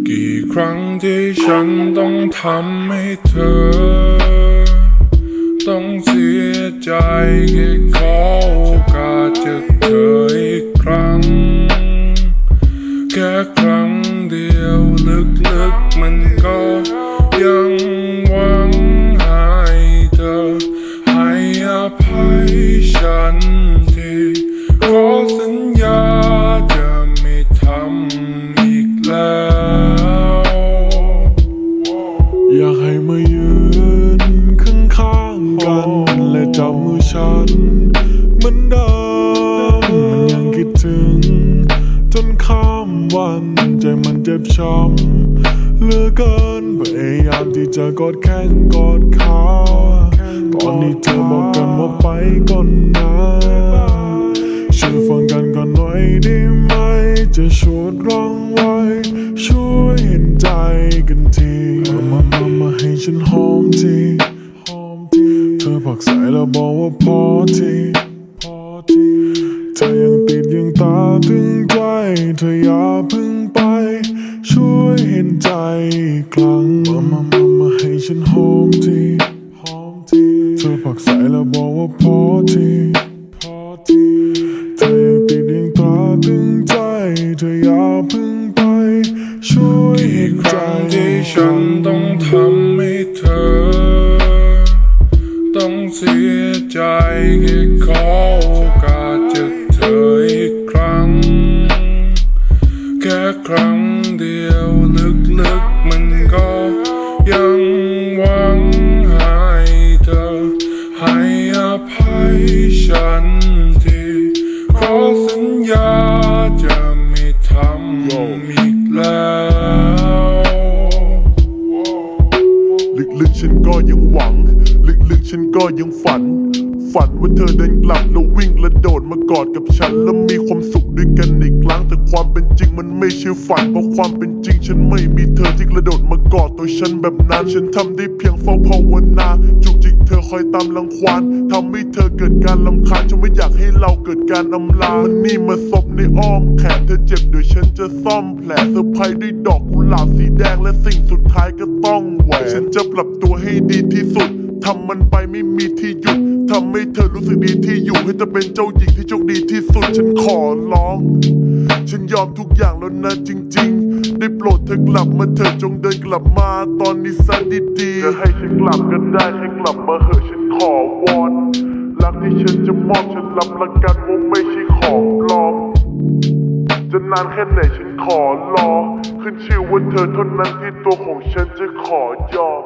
กี่ครั้งที่ฉันต้องทำให้เธอต้องเสียใจแค่ขอโอกาสจากเธออีกครั้งแค่ครั้งเดียวลึกๆมันก็ยังหวังให้เธอให้อภัยฉันทีขอสัญญาจะไม่ทำอีกแล้วอยากให้มายืนข้างๆกันและจับมือฉันเหมือนเดิมมันยังคิดถึงจนข้ามวันใจมันเจ็บช้ำเหลือเกินพยายามที่จะกอดแขนกอดขาตอนนี้เธอบอกกันว่าไปก่อนนะช่วยฟังกันก่อนหน่อยได้ไหมจะช่วยร้องไว้ช่วยเห็นใจกันทีมาให้ฉันหอมทีเธอผักใส่แล้วบอกว่าพอทีเธอยังติดยังตาถึงใจเธออย่าเพิ่งไปช่วยเห็นใจอีกครั้งมาให้ฉันหอมทีเธอผักใส่แล้วบอกว่าพอทีเธอยังติดยังตาถึงใจเธออย่าเพิ่งไปช่วยเห็นใจที่ฉันต้องทำให้เธอต้องเสียใจแค่ขอโอกาสจากเธออีกครั้งแค่ครั้งเดียวลึกๆมันก็ยังหวังให้เธอให้อภัยฉันทีขอสัญญาจะไม่ทำอีกแล้วลึกๆฉันก็ยังหวังลึกๆฉันก็ยังฝันว่าเธอเดินกลับแล้ววิ่งกระโดดมากอดกับฉันแล้วมีความสุขด้วยกันอีกครั้งแต่ความเป็นจริงมันไม่ใช่ฝันเพราะความเป็นจริงฉันไม่มีเธอที่กระโดดมากอดตัวฉันแบบนั้นฉันทำได้เพียงเฝ้าภาวนาจุกจิกเธอคอยตามรังควานทำให้เธอเกิดการรำคาญฉันไม่อยากให้เราเกิดการอำลามันนี่มาซบในอ้อมแขนเธอเจ็บเดี๋ยวฉันจะซ่อมแผลเซอร์ไพรส์ด้วยดอกกุหลาบสีแดงและสิ่งสุดท้ายก็ต้องแหวนฉันจะปรับตัวให้ดีที่สุดทำมันไปไม่มีที่หยุดทำให้เธอรู้สึกดีที่อยู่ให้เธอเป็นเจ้าหญิงที่โชคดีที่สุดฉันขอร้องฉันยอมทุกอย่างแล้วนะจริงๆได้โปรดเธอกลับมาเธอจงเดินกลับมาตอนนี้ซะดีๆจะให้ฉันกลับก็ได้ให้กลับมาเหอะฉันขอวอนรักที่ฉันจะมอบฉันรับประกันว่าไม่ใช่ของปลอมจะนานแค่ไหนฉันขอรอขึ้นชื่อว่าเธอเท่านั้นที่ตัวของฉันจะขอยอม